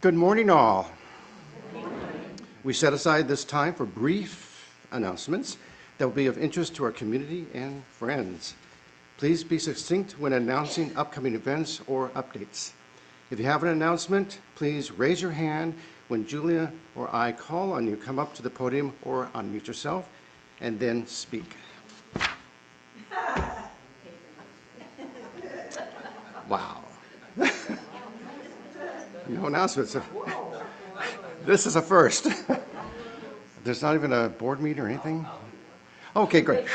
Good morning, all. We set aside this time for brief announcements that will be of interest to our community and friends. Please be succinct when announcing upcoming events or updates. If you have an announcement, please raise your hand when Julia or I call on you. Come up to the podium or unmute yourself and then speak. Wow. No announcements. This is a first. There's not even a board meeting or anything? Okay, great.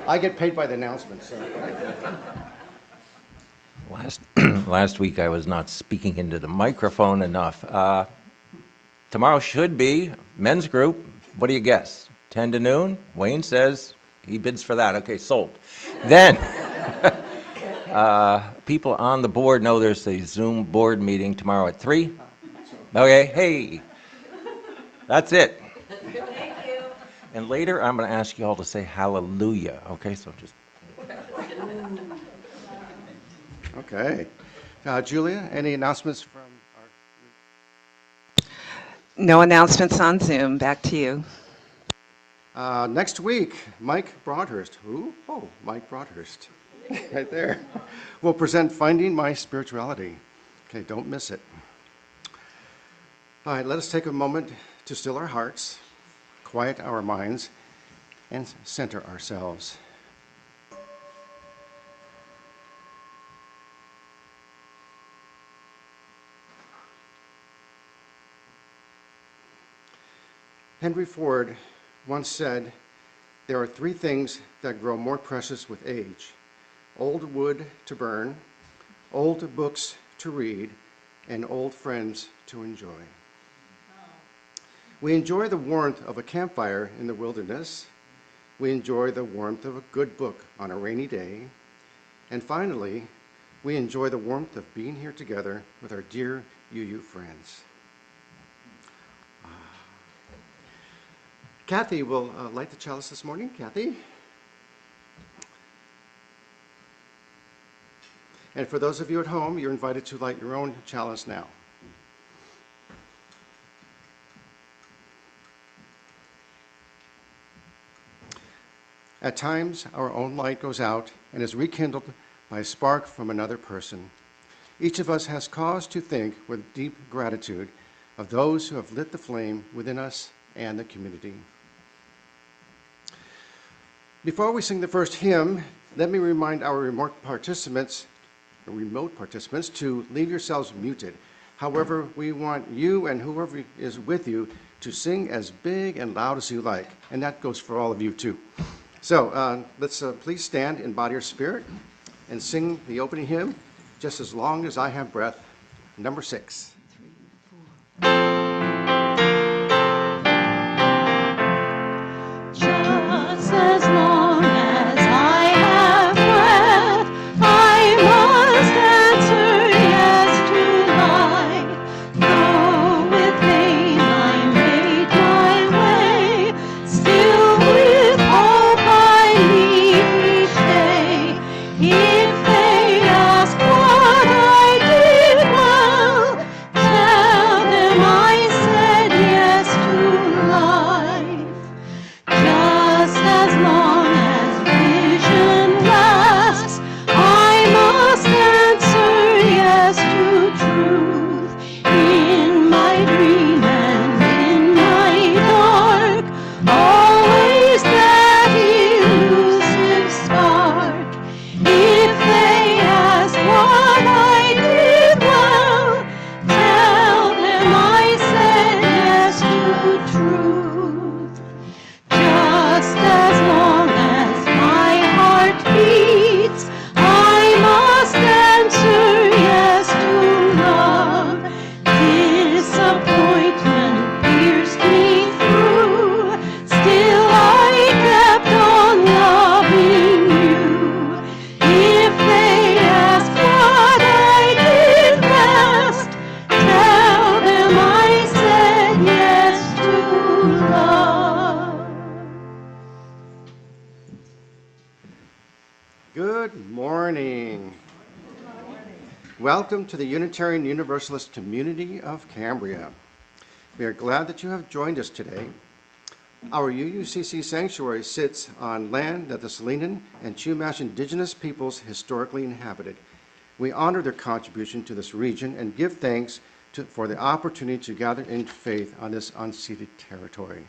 I get paid by the announcements. So. Last week I was not speaking into the microphone enough. Tomorrow should be men's group. What do you guess? 10 to noon? Wayne says he bids for that. Okay, sold. Then, people on the board know there's a Zoom board meeting tomorrow at 3. Okay, hey, that's it. Thank you. And later I'm going to ask you all to say hallelujah. Okay, so just... Okay. Julia, any announcements from our... No announcements on Zoom. Back to you. Next week, Mike Broadhurst. Who? Oh, Mike Broadhurst. Right there. Will present Finding My Spirituality. Okay, don't miss it. All right, let us take a moment to still our hearts, quiet our minds, and center ourselves. Henry Ford once said, "There are 3 things that grow more precious with age: old wood to burn, old books to read, and old friends to enjoy." We enjoy the warmth of a campfire in the wilderness. We enjoy the warmth of a good book on a rainy day. And finally, we enjoy the warmth of being here together with our dear UU friends. Kathy will light the chalice this morning. Kathy? And for those of you at home, you're invited to light your own chalice now. At times, our own light goes out and is rekindled by a spark from another person. Each of us has cause to think with deep gratitude of those who have lit the flame within us and the community. Before we sing the first hymn, let me remind our remote participants to leave yourselves muted. However, we want you and whoever is with you to sing as big and loud as you like, and that goes for all of you too. So let's please stand in body or spirit and sing the opening hymn, Just As Long As I Have Breath, number 6. Just as long as I have breath, I must answer yes to life. Though with pain I made my way, still with hope I leave each day. If they ask what I did well, tell them I said yes to life. Just as long as vision lasts, I must answer yes to truth. In my dream and in my dark, always that elusive spark. If they ask what I did well, tell them I said yes to truth. Just as long as my heart beats, I must answer yes to love. Disappointment pierced me through, still I kept on loving you. If they ask what I did best, tell them I said yes to love. Good morning. Welcome to the Unitarian Universalist community of Cambria. We are glad that you have joined us today. Our UUCC sanctuary sits on land that the Salinan and Chumash indigenous peoples historically inhabited. We honor their contribution to this region and give thanks for the opportunity to gather in faith on this unceded territory.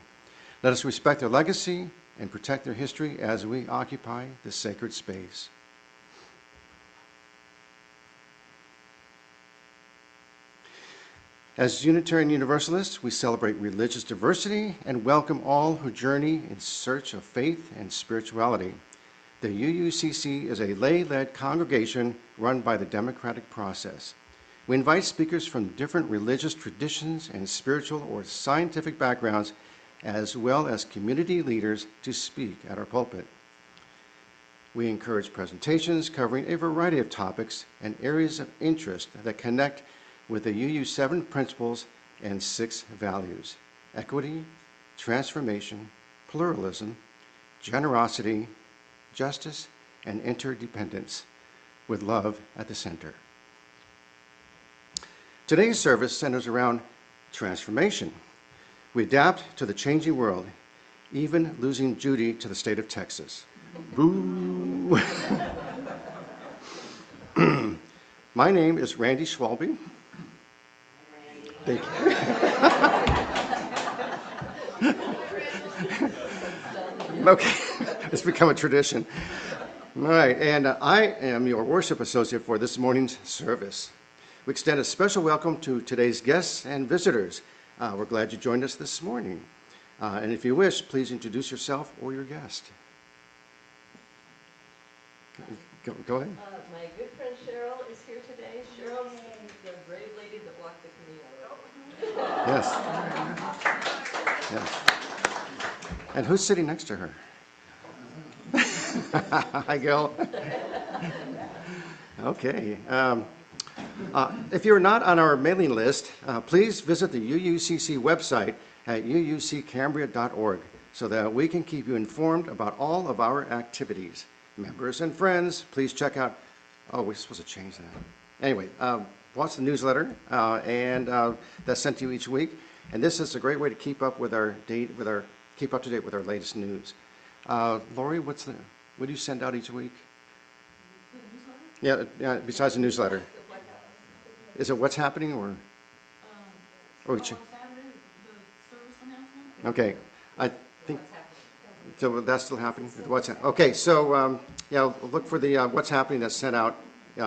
Let us respect their legacy and protect their history as we occupy this sacred space. As Unitarian Universalists, we celebrate religious diversity and welcome all who journey in search of faith and spirituality. The UUCC is a lay-led congregation run by the democratic process. We invite speakers from different religious traditions and spiritual or scientific backgrounds, as well as community leaders, to speak at our pulpit. We encourage presentations covering a variety of topics and areas of interest that connect with the UU 7 principles and 6 values: equity, transformation, pluralism, generosity, justice, and interdependence, with love at the center. Today's service centers around transformation. We adapt to the changing world, even losing Judy to the state of Texas. Boo! My name is Randy Schwalbe. Thank you. Okay, it's become a tradition. All right, and I am your worship associate for this morning's service. We extend a special welcome to today's guests and visitors. We're glad you joined us this morning. And if you wish, please introduce yourself or your guest. Go ahead. My good friend Cheryl is here today. Cheryl's the brave lady that walked the Camino. Yes. Yes. And who's sitting next to her? Hi, Gil. Okay. If you're not on our mailing list, please visit the UUCC website at uuccambria.org so that we can keep you informed about all of our activities. Members and friends, please check out, we're supposed to change that. Anyway, watch the newsletter, and that's sent to you each week. And this is a great way to keep up with keep up to date with our latest news. Lori, what do you send out each week? Yeah, besides the newsletter. Is it what's happening or? Okay, I think. So that's still happening? Okay, so look for the what's happening that's sent out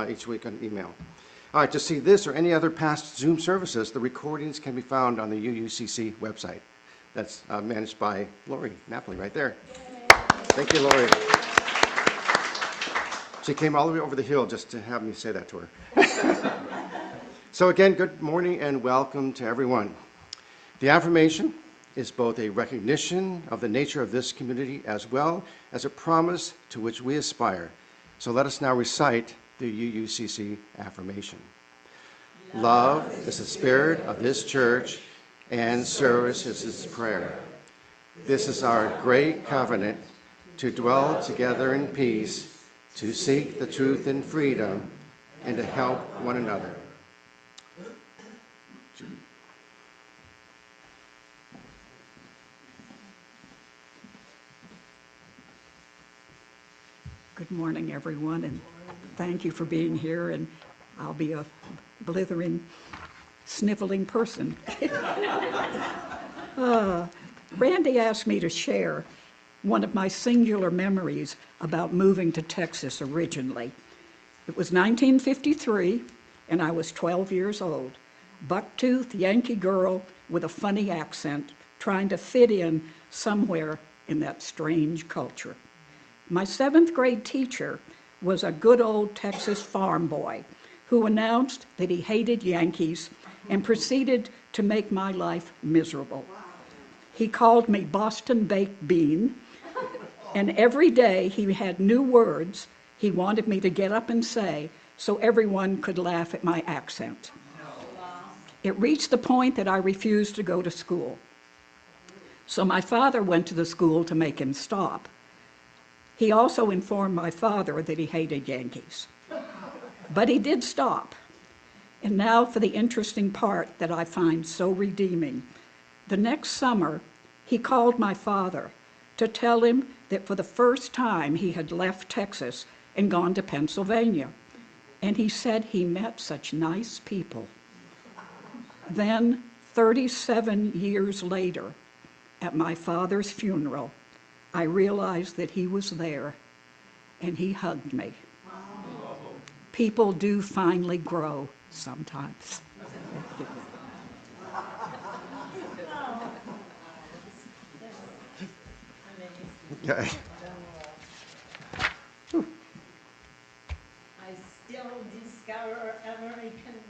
each week on email. All right, to see this or any other past Zoom services, the recordings can be found on the UUCC website. That's managed by Lori Napoli right there. Thank you, Lori. She came all the way over the hill just to have me say that to her. So again, good morning and welcome to everyone. The affirmation is both a recognition of the nature of this community as well as a promise to which we aspire. So let us now recite the UUCC affirmation. Love is the spirit of this church, and service is its prayer. This is our great covenant, to dwell together in peace, to seek the truth in freedom, and to help one another. Good morning, everyone, and thank you for being here, and I'll be a blithering, sniveling person. Randy asked me to share one of my singular memories about moving to Texas originally. It was 1953, and I was 12 years old, buck-toothed Yankee girl with a funny accent, trying to fit in somewhere in that strange culture. My 7th grade teacher was a good old Texas farm boy who announced that he hated Yankees and proceeded to make my life miserable. He called me Boston Baked Bean, and every day he had new words he wanted me to get up and say so everyone could laugh at my accent. It reached the point that I refused to go to school. So my father went to the school to make him stop. He also informed my father that he hated Yankees. But he did stop. And now for the interesting part that I find so redeeming. The next summer, he called my father to tell him that for the first time he had left Texas and gone to Pennsylvania. And he said he met such nice people. Then, 37 years later, at my father's funeral, I realized that he was there, and he hugged me. People do finally grow sometimes. Okay. I still discover Americans.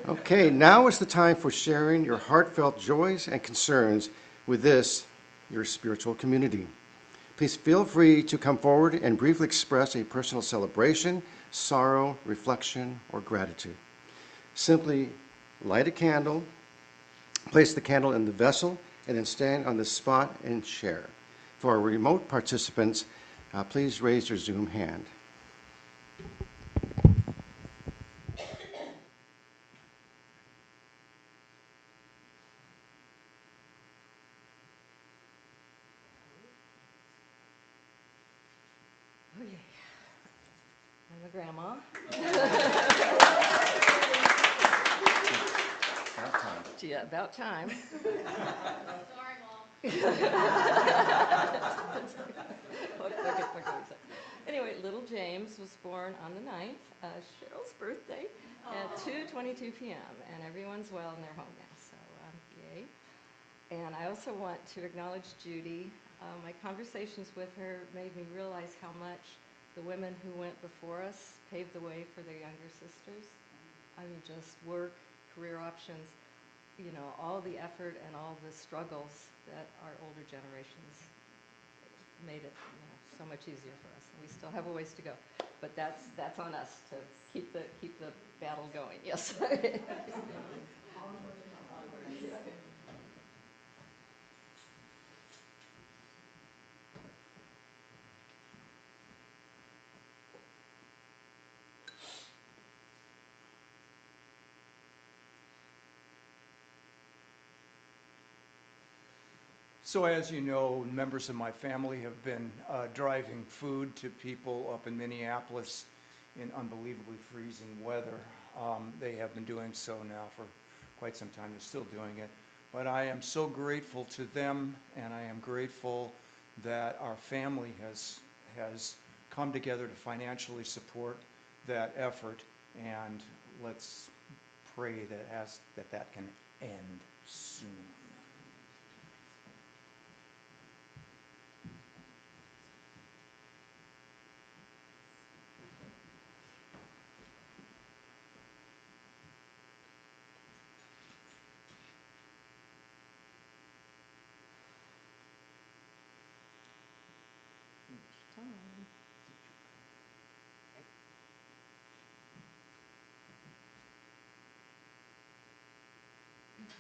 Okay, now is the time for sharing your heartfelt joys and concerns with this, your spiritual community. Please feel free to come forward and briefly express a personal celebration, sorrow, reflection, or gratitude. Simply light a candle, place the candle in the vessel, and then stand on the spot and share. For our remote participants, please raise your Zoom hand. Okay. I'm a grandma. Yeah, about time. Sorry, Mom. What can we say? Anyway, little James was born on the 9th, Cheryl's birthday, at 2:22 p.m., and everyone's well and they're home now, so yay. And I also want to acknowledge Judy. My conversations with her made me realize how much the women who went before us paved the way for their younger sisters. I mean, just work, career options, you know, all the effort and all the struggles that our older generations made it, you know, so much easier for us. We still have a ways to go, but that's on us to keep the battle going. Yes. So as you know, members of my family have been driving food to people up in Minneapolis in unbelievably freezing weather. They have been doing so now for quite some time. They're still doing it. But I am so grateful to them, and I am grateful that our family has come together to financially support that effort. And let's pray that can end soon.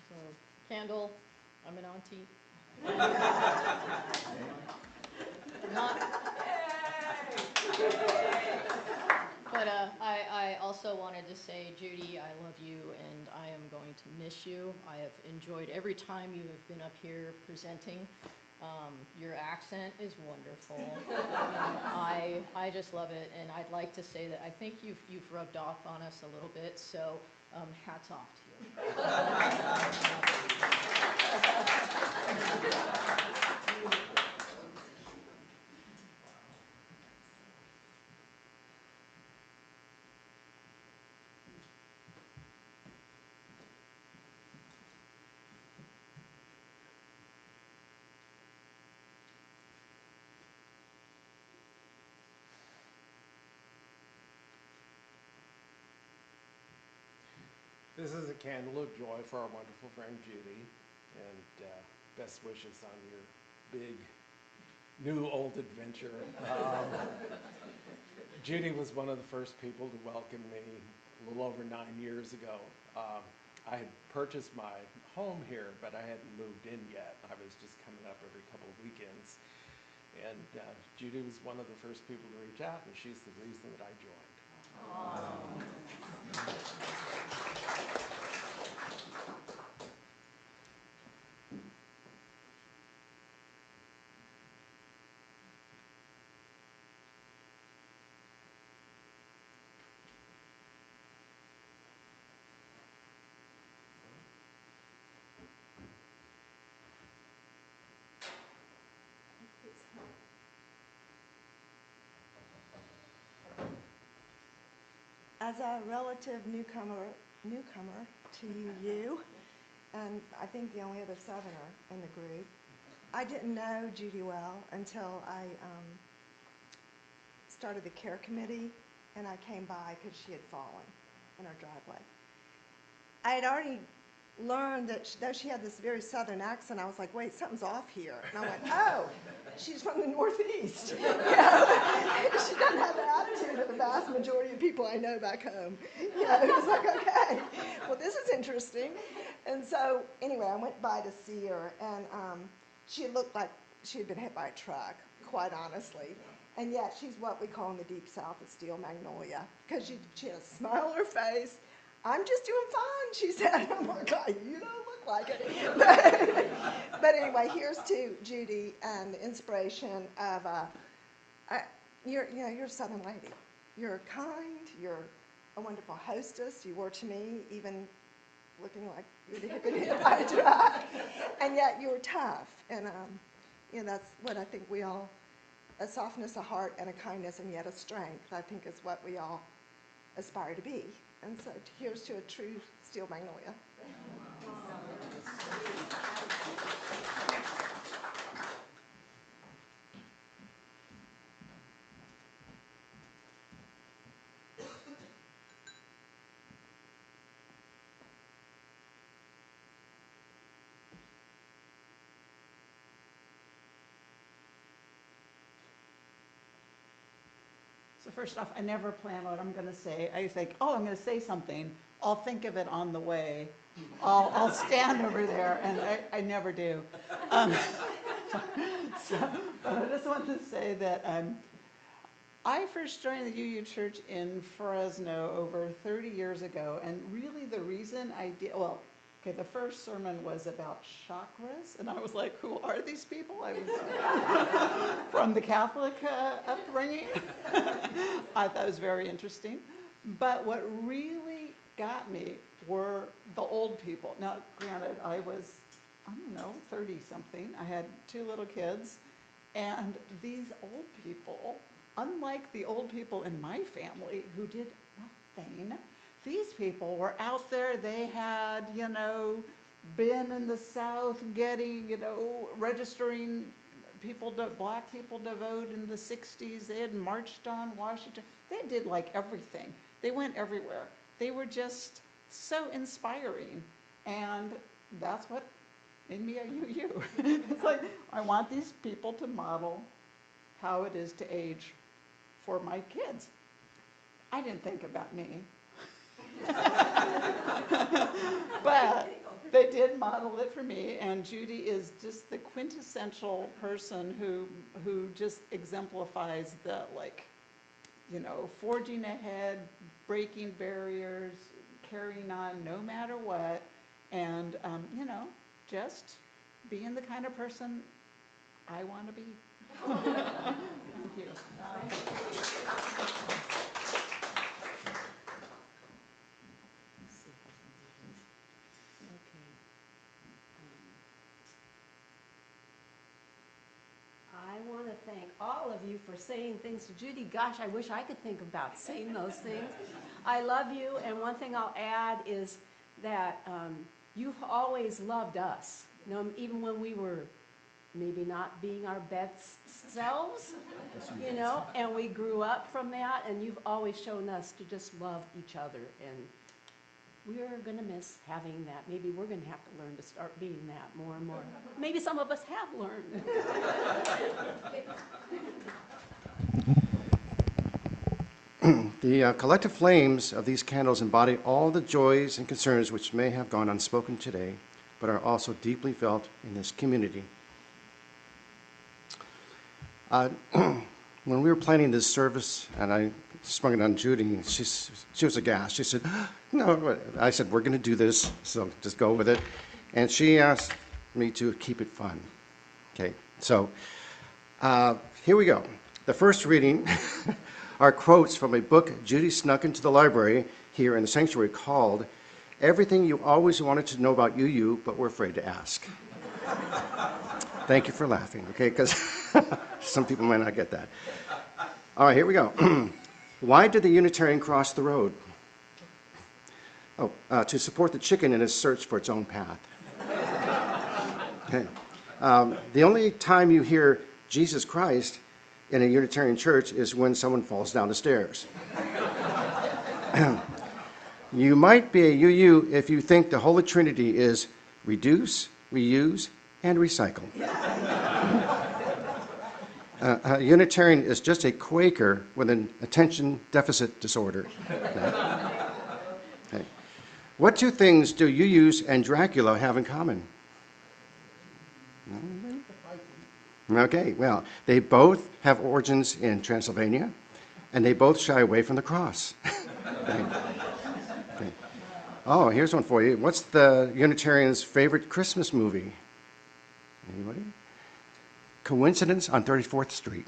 So, Candle, I'm an auntie. Not, but I also wanted to say, Judy, I love you, and I am going to miss you. I have enjoyed every time you have been up here presenting. Your accent is wonderful. I just love it, and I'd like to say that I think you've rubbed off on us a little bit, so hats off to you. This is a candle of joy for our wonderful friend Judy, and best wishes on your big, new old adventure. Judy was one of the first people to welcome me a little over 9 years ago. I had purchased my home here, but I hadn't moved in yet. I was just coming up every couple of weekends. And Judy was one of the first people to reach out, and she's the reason that I joined. As a relative newcomer to UU, and I think the only other Southerner in the group, I didn't know Judy well until I started the care committee, and I came by because she had fallen in our driveway. I had already learned that though she had this very Southern accent, I was like, wait, something's off here. And I went, oh, she's from the Northeast. You know? She doesn't have the attitude of the vast majority of people I know back home. You know, it was like, okay, well, this is interesting. And so, anyway, I went by to see her, and she looked like she had been hit by a truck, quite honestly. And yet, she's what we call in the Deep South a steel magnolia, because she had a smile on her face. I'm just doing fine, she said. I'm like, God, you don't look like it. But anyway, here's to Judy and the inspiration of, you're a Southern lady. You're kind, you're a wonderful hostess. You were to me, even looking like you'd been hit by a truck. And yet you were tough. And that's what I think we all, a softness of heart and a kindness and yet a strength, I think is what we all aspire to be. And so here's to a true steel magnolia. So first off, I never plan what I'm going to say. I think, oh, I'm going to say something. I'll think of it on the way. I'll stand over there, and I never do. But I just want to say that I first joined the UU Church in Fresno over 30 years ago, and really the reason I did, well, okay, the first sermon was about chakras, and I was like, who are these people? I was from the Catholic upbringing. I thought it was very interesting. But what really got me were the old people. Now, granted, I was, 30-something. I had 2 little kids, and these old people, unlike the old people in my family who did nothing, these people were out there. They had, been in the South getting, registering black people to vote in the 60s. They had marched on Washington. They did like everything. They went everywhere. They were just so inspiring. And that's what made me a UU. It's like, I want these people to model how it is to age for my kids. I didn't think about me. But they did model it for me, and Judy is just the quintessential person who just exemplifies the, forging ahead, breaking barriers, carrying on no matter what, and, just being the kind of person I want to be. Thank you. I want to thank all of you for saying things to Judy. Gosh, I wish I could think about saying those things. I love you, and one thing I'll add is that you've always loved us, even when we were maybe not being our best selves, and we grew up from that, and you've always shown us to just love each other, and we're going to miss having that. Maybe we're going to have to learn to start being that more and more. Maybe some of us have learned. The collective flames of these candles embody all the joys and concerns which may have gone unspoken today, but are also deeply felt in this community. When we were planning this service, and I sprung it on Judy, and she was aghast. She said, no, I said, we're going to do this, so just go with it. And she asked me to keep it fun. Okay, so here we go. The first reading are quotes from a book Judy snuck into the library here in the sanctuary called Everything You Always Wanted to Know About You, but Were Afraid to Ask. Thank you for laughing, okay, because some people might not get that. All right, here we go. Why did the Unitarian cross the road? Oh, to support the chicken in its search for its own path. Okay. The only time you hear Jesus Christ in a Unitarian church is when someone falls down the stairs. You might be a UU if you think the Holy Trinity is reduce, reuse, and recycle. A Unitarian is just a Quaker with an attention deficit disorder. Okay. What two things do UUs and Dracula have in common? Okay, well, they both have origins in Transylvania, and they both shy away from the cross. Okay. Okay. Oh, here's one for you. What's the Unitarian's favorite Christmas movie? Anybody? Coincidence on 34th Street.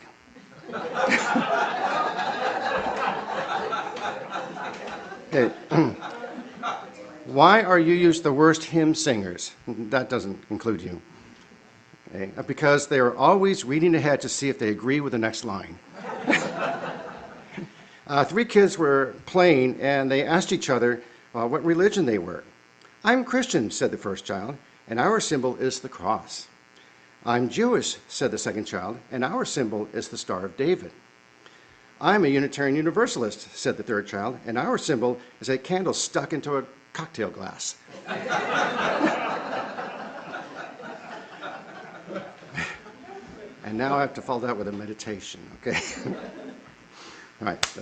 Okay. Why are UUs the worst hymn singers? That doesn't include you. Okay. Because they are always reading ahead to see if they agree with the next line. Three kids were playing, and they asked each other what religion they were. I'm Christian, said the first child, and our symbol is the cross. I'm Jewish, said the second child, and our symbol is the Star of David. I'm a Unitarian Universalist, said the third child, and our symbol is a candle stuck into a cocktail glass. And now I have to follow that with a meditation, okay? All right,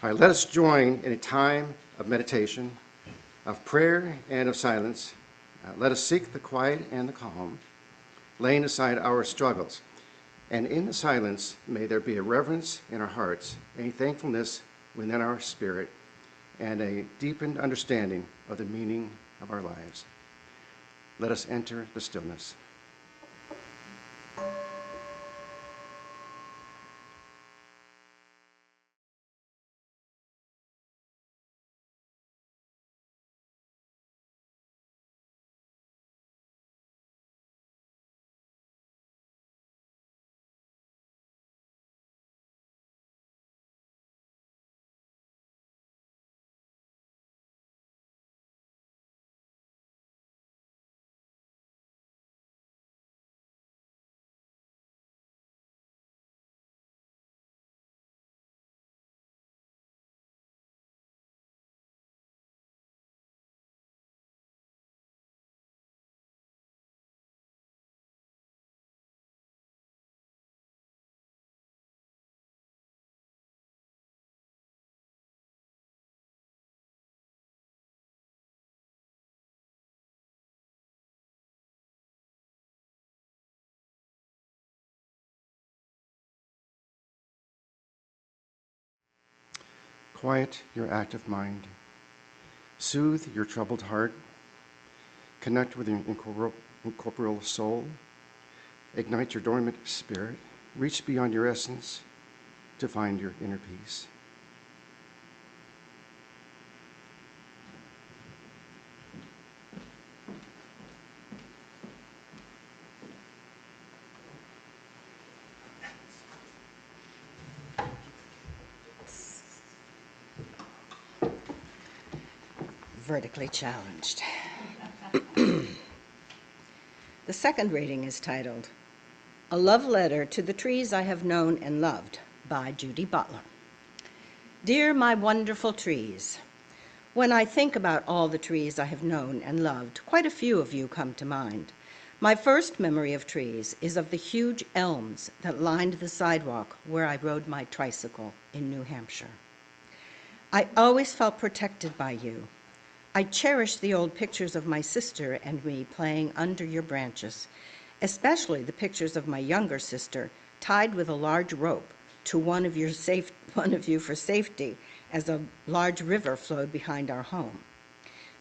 let us join in a time of meditation, of prayer and of silence. Let us seek the quiet and the calm, laying aside our struggles. And in the silence, may there be a reverence in our hearts, a thankfulness within our spirit, and a deepened understanding of the meaning of our lives. Let us enter the stillness. Quiet your active mind. Soothe your troubled heart. Connect with your incorporeal soul. Ignite your dormant spirit. Reach beyond your essence to find your inner peace. Vertically challenged. The second reading is titled, A Love Letter to the Trees I Have Known and Loved by Judy Butler. Dear my wonderful trees, when I think about all the trees I have known and loved, quite a few of you come to mind. My first memory of trees is of the huge elms that lined the sidewalk where I rode my tricycle in New Hampshire. I always felt protected by you. I cherish the old pictures of my sister and me playing under your branches, especially the pictures of my younger sister tied with a large rope to one of you for safety as a large river flowed behind our home.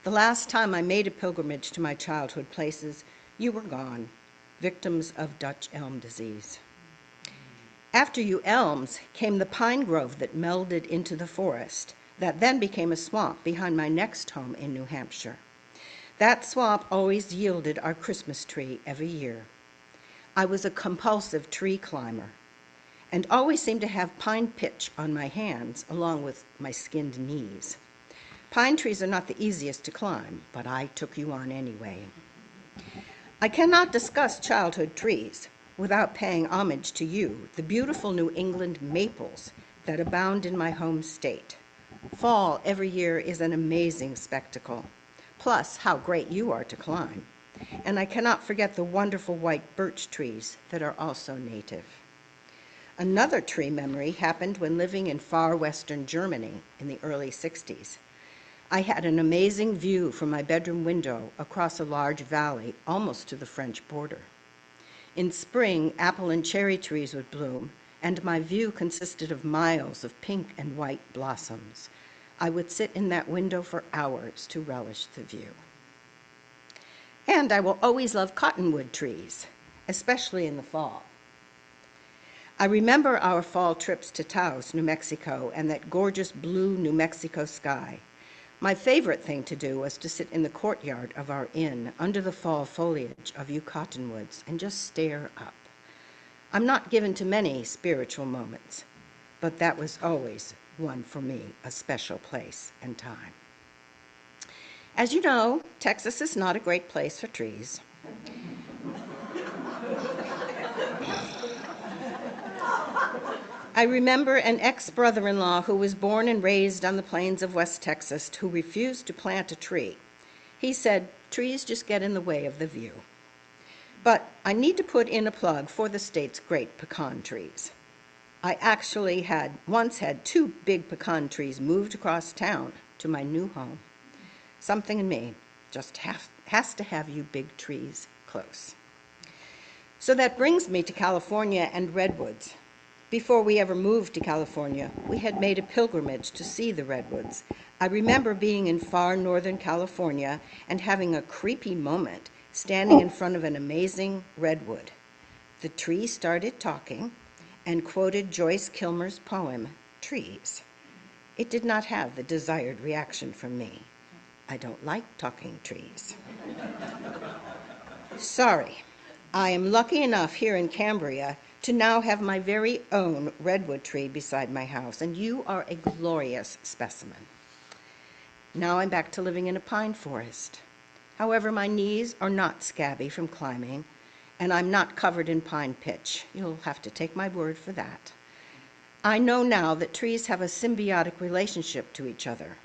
The last time I made a pilgrimage to my childhood places, you were gone, victims of Dutch elm disease. After you elms came the pine grove that melded into the forest, that then became a swamp behind my next home in New Hampshire. That swamp always yielded our Christmas tree every year. I was a compulsive tree climber and always seemed to have pine pitch on my hands along with my skinned knees. Pine trees are not the easiest to climb, but I took you on anyway. I cannot discuss childhood trees without paying homage to you, the beautiful New England maples that abound in my home state. Fall every year is an amazing spectacle, plus how great you are to climb. And I cannot forget the wonderful white birch trees that are also native. Another tree memory happened when living in far western Germany in the early 60s. I had an amazing view from my bedroom window across a large valley, almost to the French border. In spring, apple and cherry trees would bloom, and my view consisted of miles of pink and white blossoms. I would sit in that window for hours to relish the view. And I will always love cottonwood trees, especially in the fall. I remember our fall trips to Taos, New Mexico, and that gorgeous blue New Mexico sky. My favorite thing to do was to sit in the courtyard of our inn under the fall foliage of you cottonwoods and just stare up. I'm not given to many spiritual moments, but that was always one for me, a special place and time. As you know, Texas is not a great place for trees. I remember an ex-brother-in-law who was born and raised on the plains of West Texas who refused to plant a tree. He said, trees just get in the way of the view. But I need to put in a plug for the state's great pecan trees. I actually once had 2 big pecan trees moved across town to my new home. Something in me just has to have you big trees close. So that brings me to California and redwoods. Before we ever moved to California, we had made a pilgrimage to see the redwoods. I remember being in far northern California and having a creepy moment standing in front of an amazing redwood. The tree started talking and quoted Joyce Kilmer's poem, Trees. It did not have the desired reaction from me. I don't like talking trees. Sorry, I am lucky enough here in Cambria to now have my very own redwood tree beside my house, and you are a glorious specimen. Now I'm back to living in a pine forest. However, my knees are not scabby from climbing, and I'm not covered in pine pitch. You'll have to take my word for that. I know now that trees have a symbiotic relationship to each other.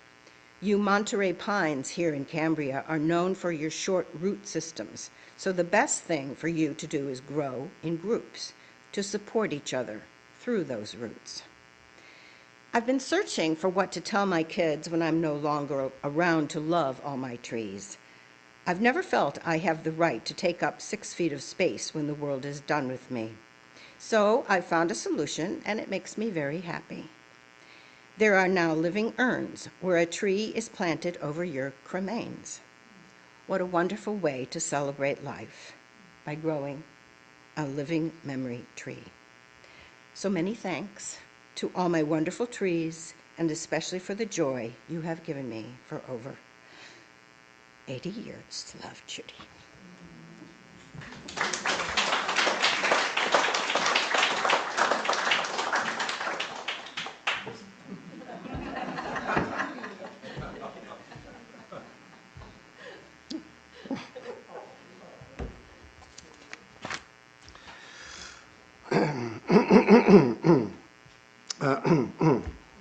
You Monterey pines here in Cambria are known for your short root systems, so the best thing for you to do is grow in groups to support each other through those roots. I've been searching for what to tell my kids when I'm no longer around to love all my trees. I've never felt I have the right to take up 6 feet of space when the world is done with me. So I found a solution, and it makes me very happy. There are now living urns where a tree is planted over your cremains. What a wonderful way to celebrate life by growing a living memory tree. So many thanks to all my wonderful trees, and especially for the joy you have given me for over 80 years. Love, Judy.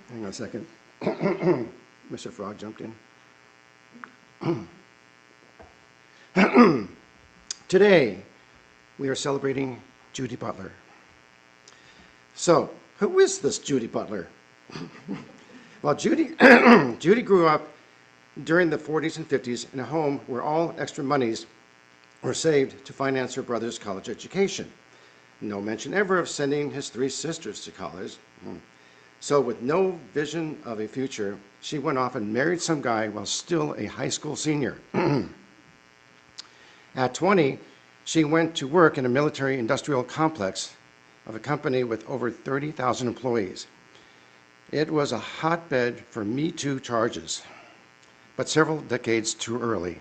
Hang on a second. Mr. Frog jumped in. Today, we are celebrating Judy Butler. So, who is this Judy Butler? Well, Judy grew up during the 40s and 50s in a home where all extra monies were saved to finance her brother's college education. No mention ever of sending his 3 sisters to college. So with no vision of a future, she went off and married some guy while still a high school senior. At 20, she went to work in a military industrial complex of a company with over 30,000 employees. It was a hotbed for Me Too charges, but several decades too early.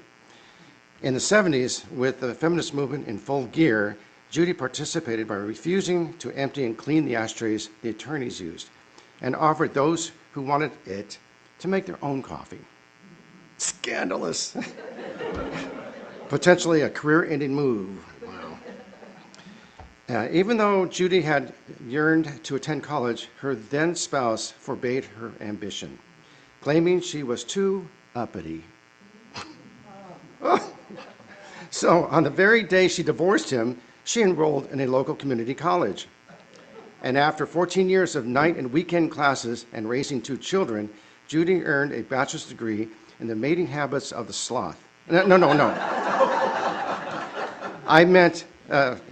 In the 70s, with the feminist movement in full gear, Judy participated by refusing to empty and clean the ashtrays the attorneys used, and offered those who wanted it to make their own coffee. Scandalous. Potentially a career-ending move. Wow. Even though Judy had yearned to attend college, her then spouse forbade her ambition, claiming she was too uppity. So on the very day she divorced him, she enrolled in a local community college. And after 14 years of night and weekend classes and raising 2 children, Judy earned a bachelor's degree in the mating habits of the sloth. No.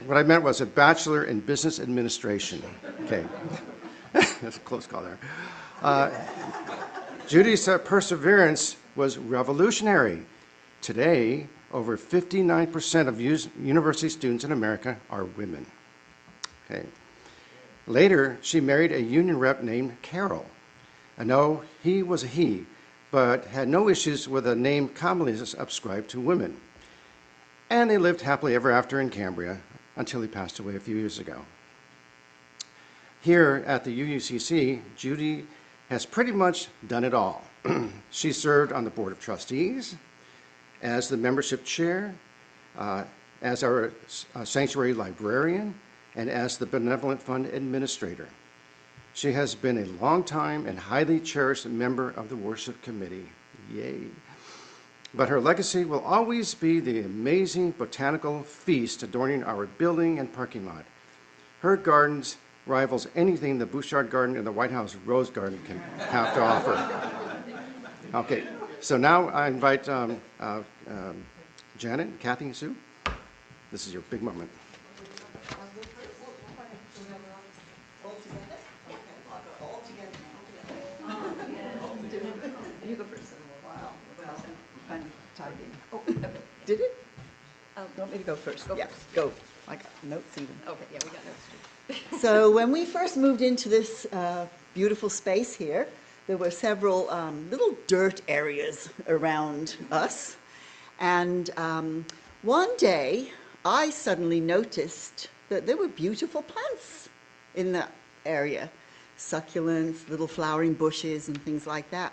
What I meant was a bachelor in business administration. Okay. That's a close call there. Judy's perseverance was revolutionary. Today, over 59% of university students in America are women. Okay. Later, she married a union rep named Carol. I know he was a he, but had no issues with a name commonly ascribed to women. And they lived happily ever after in Cambria until he passed away a few years ago. Here at the UUCC, Judy has pretty much done it all. She served on the Board of Trustees, as the membership chair, as our sanctuary librarian, and as the benevolent fund administrator. She has been a long-time and highly cherished member of the worship committee. Yay. But her legacy will always be the amazing botanical feast adorning our building and parking lot. Her gardens rivals anything the Bouchard Garden and the White House Rose Garden can have to offer. Okay, so now I invite Janet, Kathy, and Sue. This is your big moment. You go first. Wow. I'm typing. Oh, did it? You want me to go first? Go Yeah, first. go. I got notes even. Okay, yeah, we got notes too. So when we first moved into this beautiful space here, there were several little dirt areas around us. And one day, I suddenly noticed that there were beautiful plants in the area. Succulents, little flowering bushes, and things like that.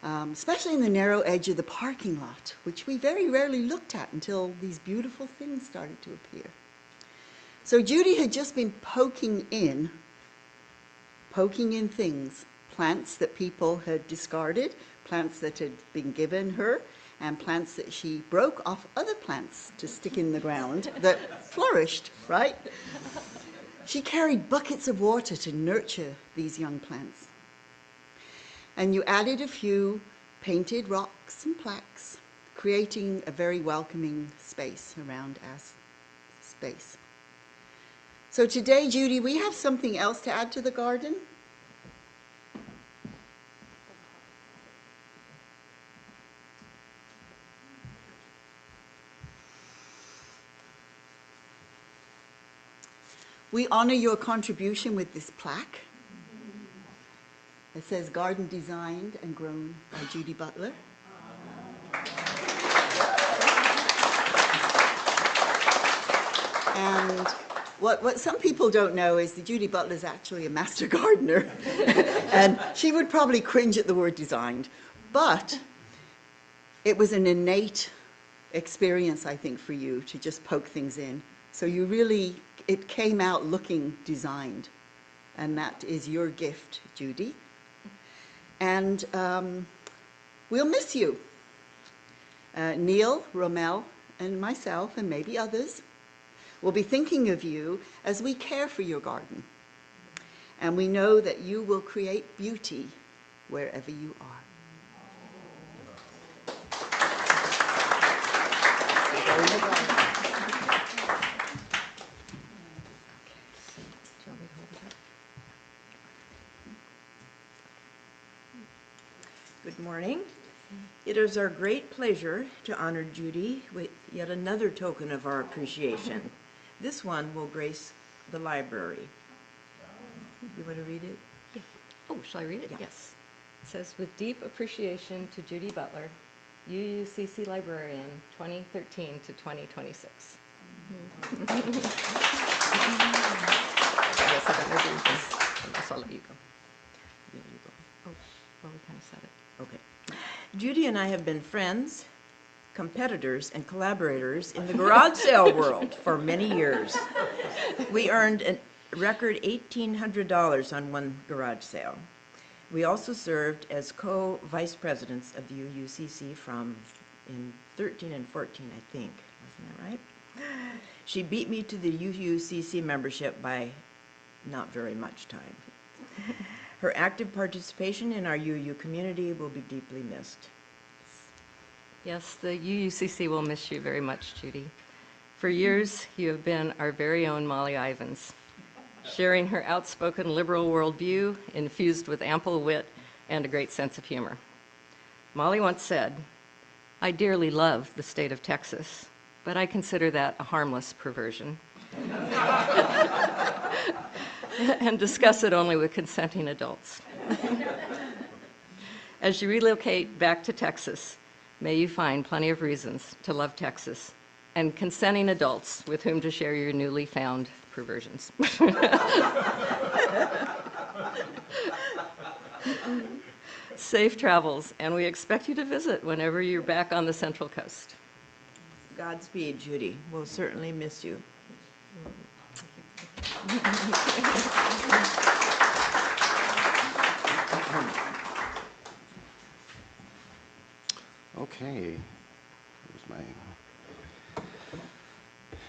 Especially in the narrow edge of the parking lot, which we very rarely looked at until these beautiful things started to appear. So Judy had just been poking in things, plants that people had discarded, plants that had been given her, and plants that she broke off other plants to stick in the ground that flourished, right? She carried buckets of water to nurture these young plants. And you added a few painted rocks and plaques, creating a very welcoming space around our space. So today, Judy, we have something else to add to the garden. We honor your contribution with this plaque. It says garden designed and grown by Judy Butler. And what some people don't know is that Judy Butler is actually a master gardener. And she would probably cringe at the word designed. But it was an innate experience, I think, for you to just poke things in. So you really, it came out looking designed. And that is your gift, Judy. And we'll miss you. Neil, Romel, and myself, and maybe others, will be thinking of you as we care for your garden. And we know that you will create beauty wherever you are. Good morning. It is our great pleasure to honor Judy with yet another token of our appreciation. This one will grace the library. You want to read it? Yeah. Oh, shall I read it? Yeah. Yes. It says, with deep appreciation to Judy Butler, UUCC Librarian, 2013 to 2026. Yes, I got my briefs. I guess I'll let you go. There you go. Oh, well, we kind of said it. Okay. Judy and I have been friends, competitors, and collaborators in the garage sale world for many years. We earned a record $1,800 on one garage sale. We also served as co-vice presidents of the UUCC in 13 and 14, I think. Wasn't that right? She beat me to the UUCC membership by not very much time. Her active participation in our UU community will be deeply missed. Yes, the UUCC will miss you very much, Judy. For years, you have been our very own Molly Ivins, sharing her outspoken liberal worldview infused with ample wit and a great sense of humor. Molly once said, "I dearly love the state of Texas, but I consider that a harmless perversion," and discuss it only with consenting adults. As you relocate back to Texas, may you find plenty of reasons to love Texas and consenting adults with whom to share your newly found perversions. Safe travels, and we expect you to visit whenever you're back on the Central Coast. Godspeed, Judy. We'll certainly miss you. Okay.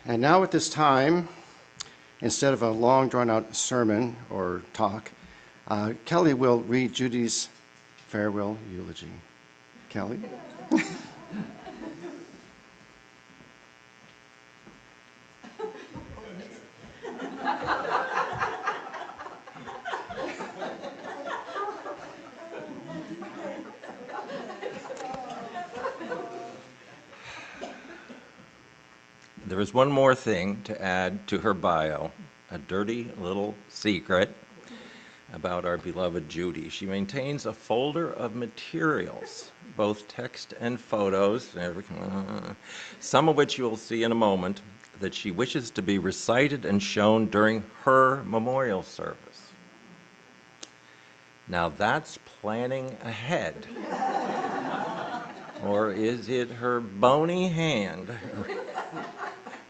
And now at this time, instead of a long drawn-out sermon or talk, Kelly will read Judy's farewell eulogy. Kelly? There is one more thing to add to her bio, a dirty little secret about our beloved Judy. She maintains a folder of materials, both text and photos, some of which you will see in a moment, that she wishes to be recited and shown during her memorial service. Now that's planning ahead. Or is it her bony hand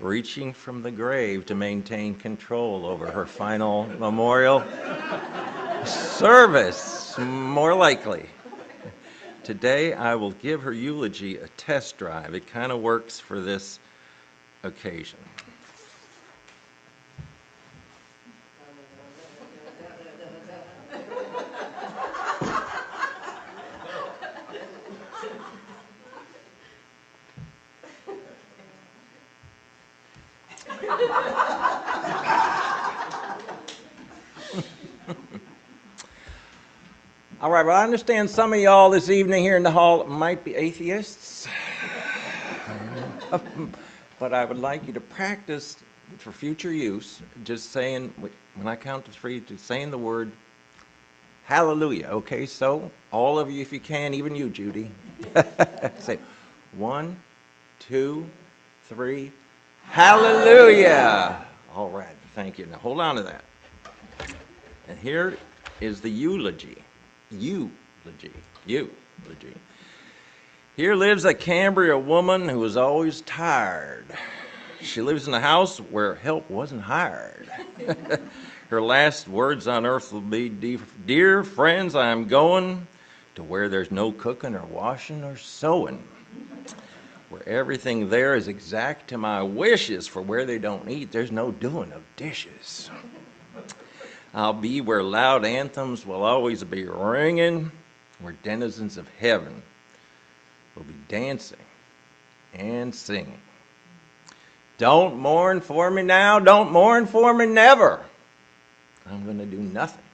reaching from the grave to maintain control over her final memorial service? More likely. Today I will give her eulogy a test drive. It kind of works for this occasion. All right, well, I understand some of y'all this evening here in the hall might be atheists, but I would like you to practice for future use, just saying, when I count to three, just saying the word hallelujah, okay? So, all of you, if you can, even you, Judy, say 1, 2, 3, hallelujah! All right, thank you. Now, hold on to that. And here is the eulogy. Eulogy. Here lives a Cambria woman who was always tired. She lives in a house where help wasn't hired. Her last words on earth will be, "Dear friends, I'm going to where there's no cooking or washing or sewing, where everything there is exact to my wishes, for where they don't eat, there's no doing of dishes. I'll be where loud anthems will always be ringing, where denizens of heaven will be dancing and singing. Don't mourn for me now, don't mourn for me never. I'm going to do nothing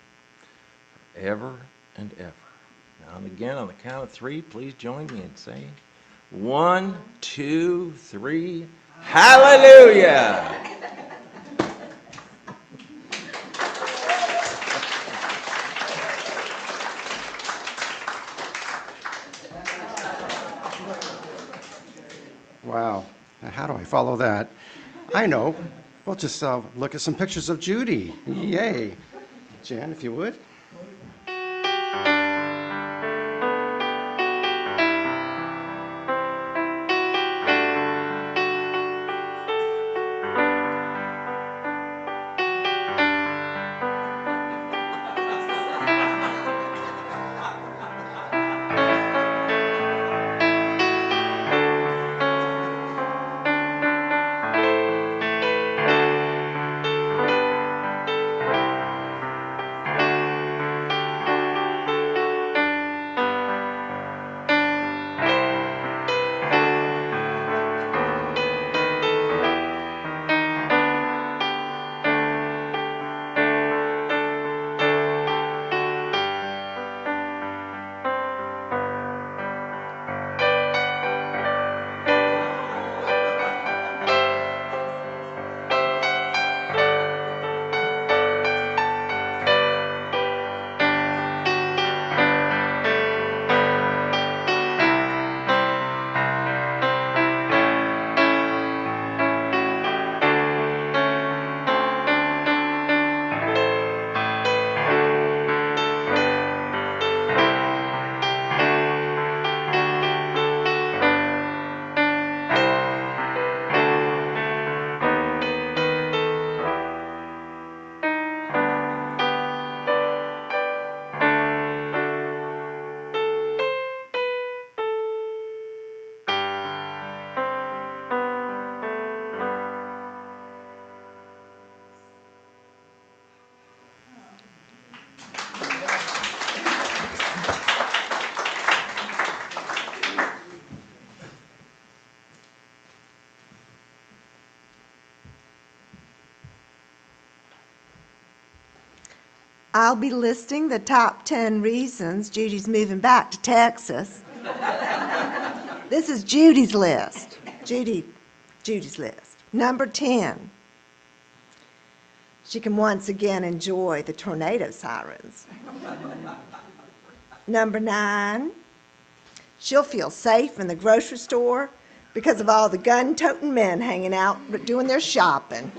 forever and ever." And again, on the count of three, please join me in saying, 1, 2, 3, hallelujah! Wow. Now, how do I follow that? I know. We'll just look at some pictures of Judy. Yay. Jan, if you would. I'll be listing the top 10 reasons Judy's moving back to Texas. This is Judy's list. Judy's list. Number 10. She can once again enjoy the tornado sirens. Number 9. She'll feel safe in the grocery store because of all the gun-toting men hanging out doing their shopping.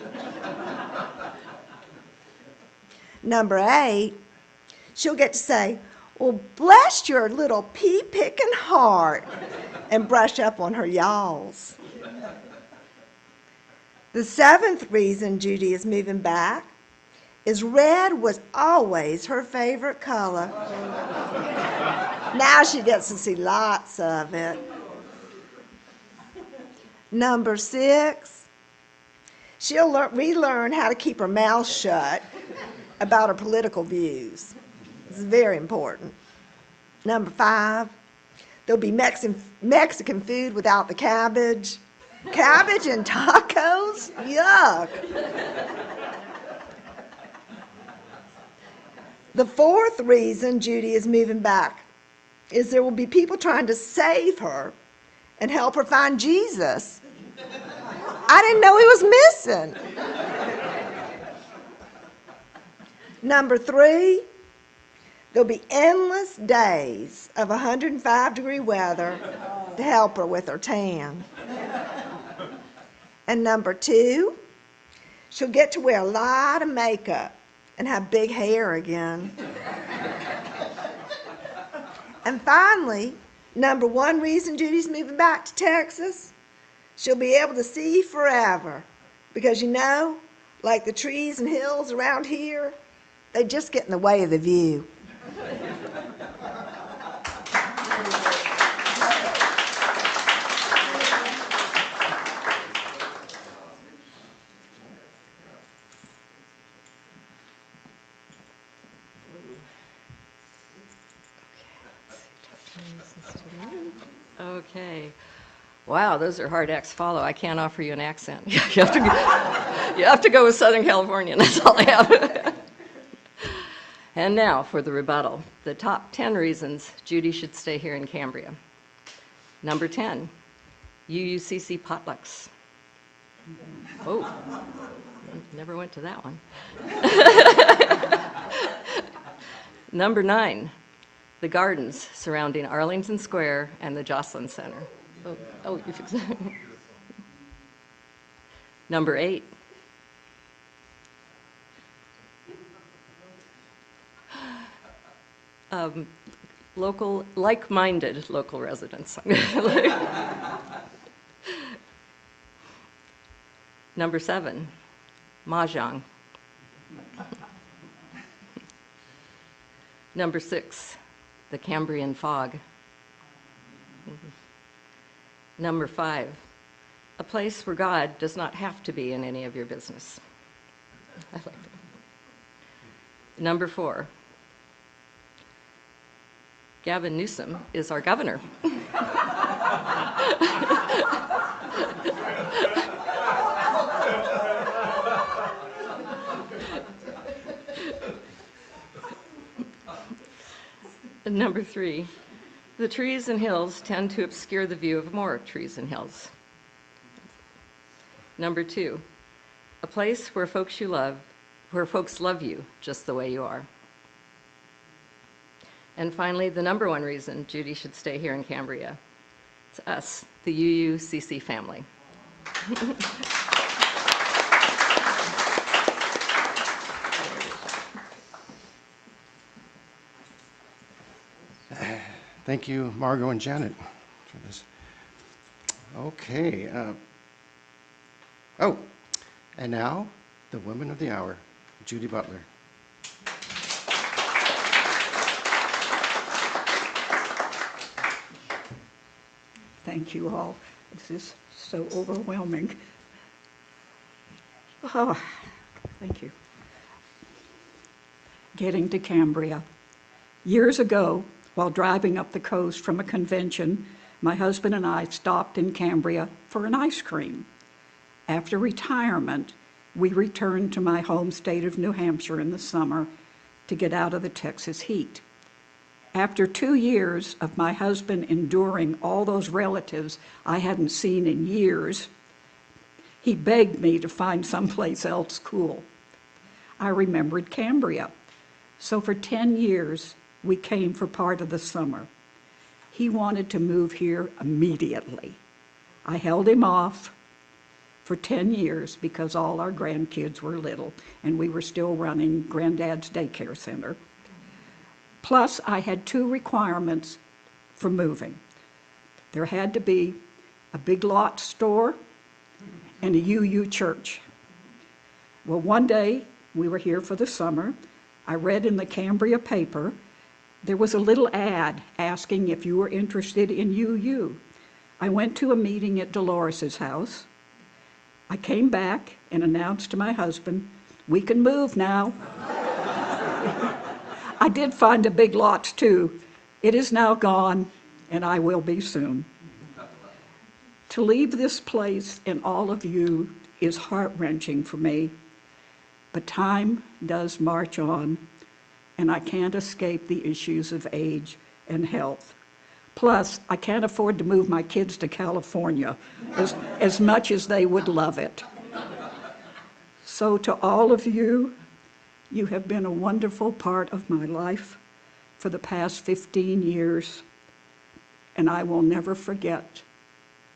Number 8, she'll get to say, well, bless your little pea-picking heart, and brush up on her y'alls. The 7th reason Judy is moving back is red was always her favorite color. Now she gets to see lots of it. Number 6, she'll relearn how to keep her mouth shut about her political views. This is very important. Number 5, there'll be Mexican food without the cabbage. Cabbage and tacos? Yuck. The 4th reason Judy is moving back is there will be people trying to save her and help her find Jesus. I didn't know he was missing. Number 3, there'll be endless days of 105-degree weather to help her with her tan. And number 2, she'll get to wear a lot of makeup and have big hair again. And finally, number 1 reason Judy's moving back to Texas, she'll be able to see forever. Because you know, like the trees and hills around here, they just get in the way of the view. Okay. Wow, those are hard acts to follow. I can't offer you an accent. You have to go with Southern California, that's all I have. And now for the rebuttal. The top 10 reasons Judy should stay here in Cambria. Number 10, UUCC potlucks. Oh, never went to that one. Number 9, the gardens surrounding Arlington Square and the Jocelyn Center. Oh, you fixed that. Number 8, like-minded local residents. Number 7, mahjong. Number 6, the Cambrian fog. Number 5, a place where God does not have to be in any of your business. I like that. Number 4, Gavin Newsom is our governor. And number 3, the trees and hills tend to obscure the view of more trees and hills. Number 2, a place where folks love you just the way you are. And finally, the number 1 reason Judy should stay here in Cambria. It's us, the UUCC family. Thank you, Margot and Janet, for this. Okay. And now, the woman of the hour, Judy Butler. Thank you all. This is so overwhelming. Oh, thank you. Getting to Cambria. Years ago, while driving up the coast from a convention, my husband and I stopped in Cambria for an ice cream. After retirement, we returned to my home state of New Hampshire in the summer to get out of the Texas heat. After 2 years of my husband enduring all those relatives I hadn't seen in years, he begged me to find someplace else cool. I remembered Cambria. So for 10 years, we came for part of the summer. He wanted to move here immediately. I held him off for 10 years because all our grandkids were little and we were still running Granddad's daycare center. Plus, I had 2 requirements for moving. There had to be a Big Lots store and a UU church. Well, one day, we were here for the summer. I read in the Cambria paper, there was a little ad asking if you were interested in UU. I went to a meeting at Dolores's house. I came back and announced to my husband, we can move now. I did find a Big Lots too. It is now gone, and I will be soon. To leave this place and all of you is heart-wrenching for me, but time does march on, and I can't escape the issues of age and health. Plus, I can't afford to move my kids to California as much as they would love it. So to all of you, you have been a wonderful part of my life for the past 15 years, and I will never forget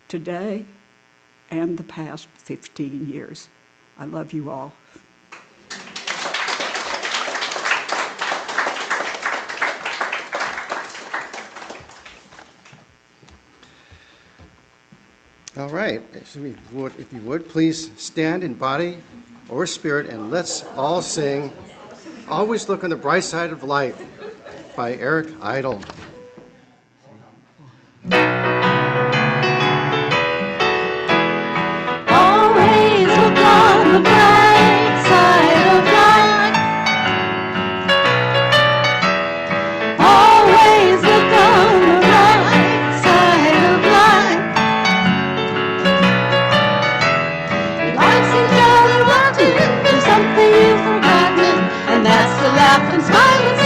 today and the past 15 years. I love you all. All right, if you would, please stand in body or spirit, and let's all sing Always Look on the Bright Side of Life by Eric Idle. Always look on the bright side of life. Always look on the bright side of life. Life seems jolly rotten, there's something you've forgotten, and that's to laugh and smile and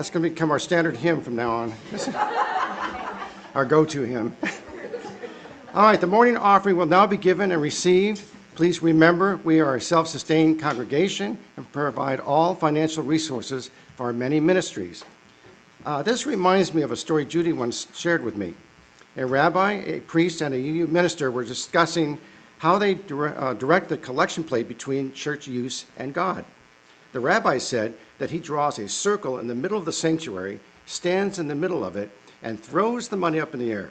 That's going to become our standard hymn from now on. Our go-to hymn. All right, the morning offering will now be given and received. Please remember, we are a self-sustained congregation and provide all financial resources for our many ministries. This reminds me of a story Judy once shared with me. A rabbi, a priest, and a UU minister were discussing how they direct the collection plate between church use and God. The rabbi said that he draws a circle in the middle of the sanctuary, stands in the middle of it, and throws the money up in the air.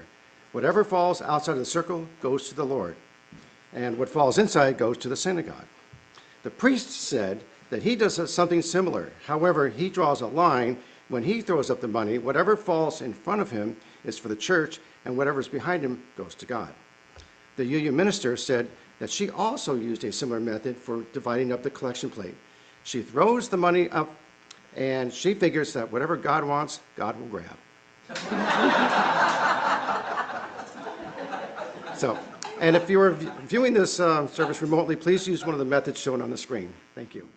Whatever falls outside of the circle goes to the Lord, and what falls inside goes to the synagogue. The priest said that he does something similar. However, he draws a line. When he throws up the money, whatever falls in front of him is for the church, and whatever's behind him goes to God. The UU minister said that she also used a similar method for dividing up the collection plate. She throws the money up, and she figures that whatever God wants, God will grab. So, and if you are viewing this service remotely, please use one of the methods shown on the screen. Thank you.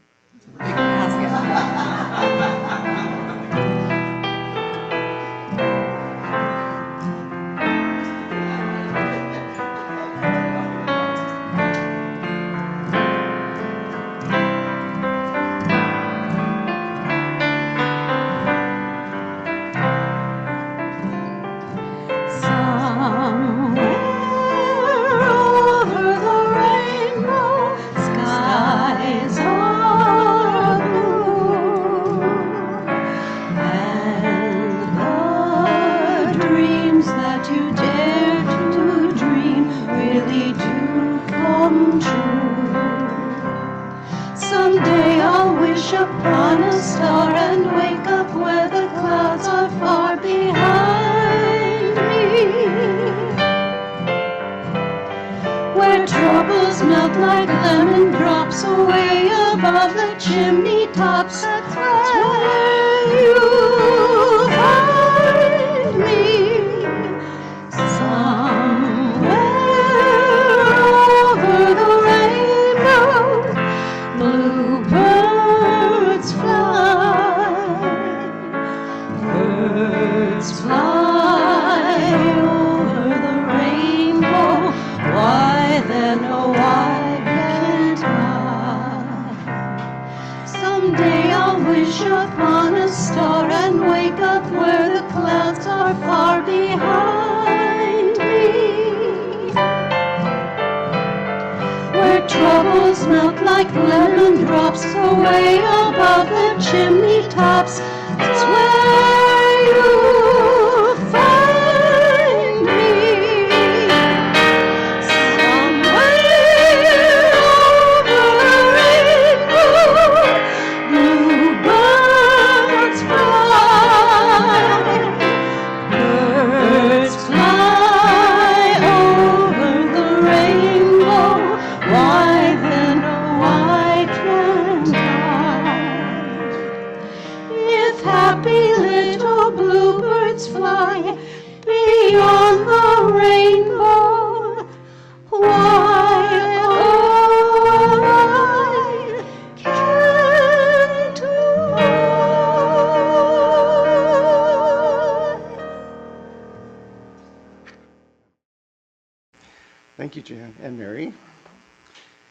Thank you, Jan and Mary.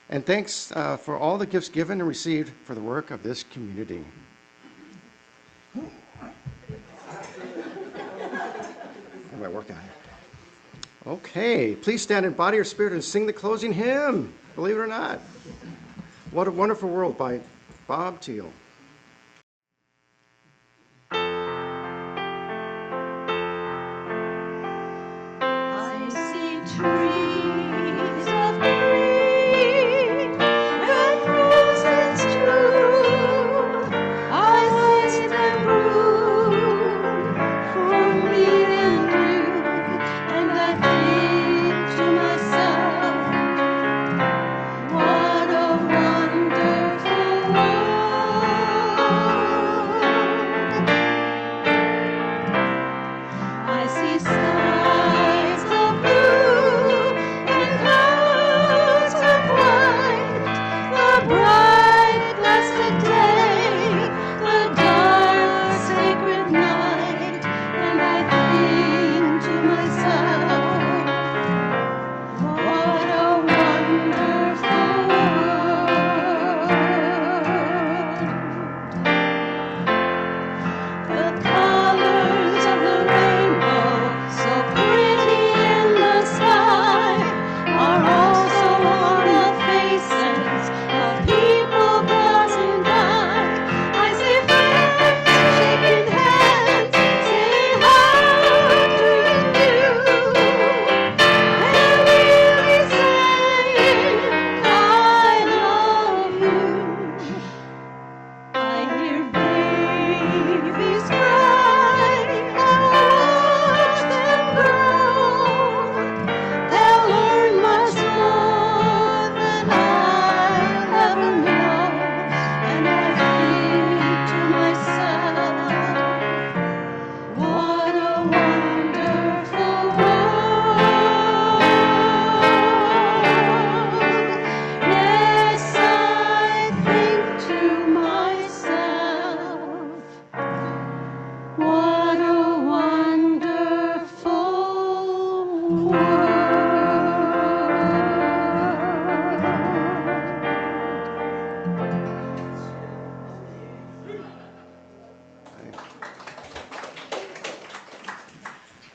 And thanks for all the gifts given and received for the work of this community. How am I working on here? Okay, please stand in body or spirit and sing the closing hymn, believe it or not. What a Wonderful World by Bob Thiel. What a wonderful world.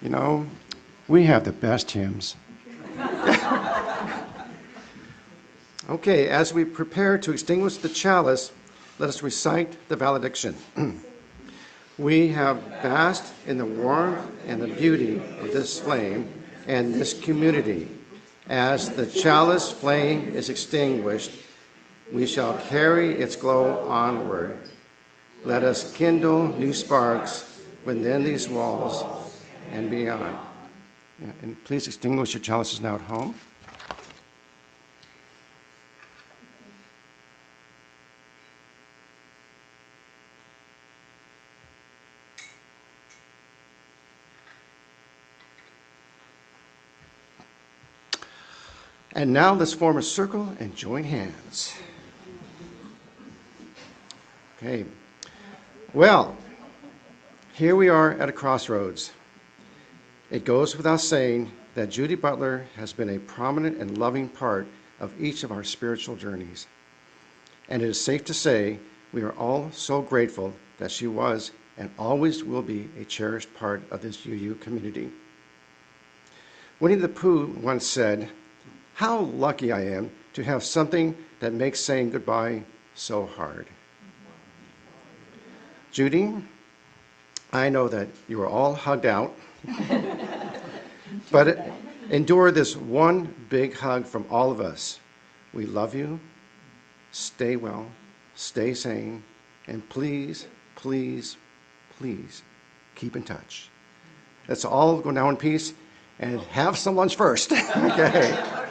You know, we have the best hymns. Okay, as we prepare to extinguish the chalice, let us recite the valediction. We have basked in the warmth and the beauty of this flame and this community. As the chalice flame is extinguished, we shall carry its glow onward. Let us kindle new sparks within these walls and beyond. Yeah, and please extinguish your chalices now at home. And now let's form a circle and join hands. Okay. Well, here we are at a crossroads. It goes without saying that Judy Butler has been a prominent and loving part of each of our spiritual journeys. And it is safe to say we are all so grateful that she was and always will be a cherished part of this UU community. Winnie the Pooh once said, "How lucky I am to have something that makes saying goodbye so hard." Judy, I know that you are all hugged out, but endure this one big hug from all of us. We love you. Stay well, stay sane, and please, please, please keep in touch. Let's all go now in peace and have some lunch first. Okay.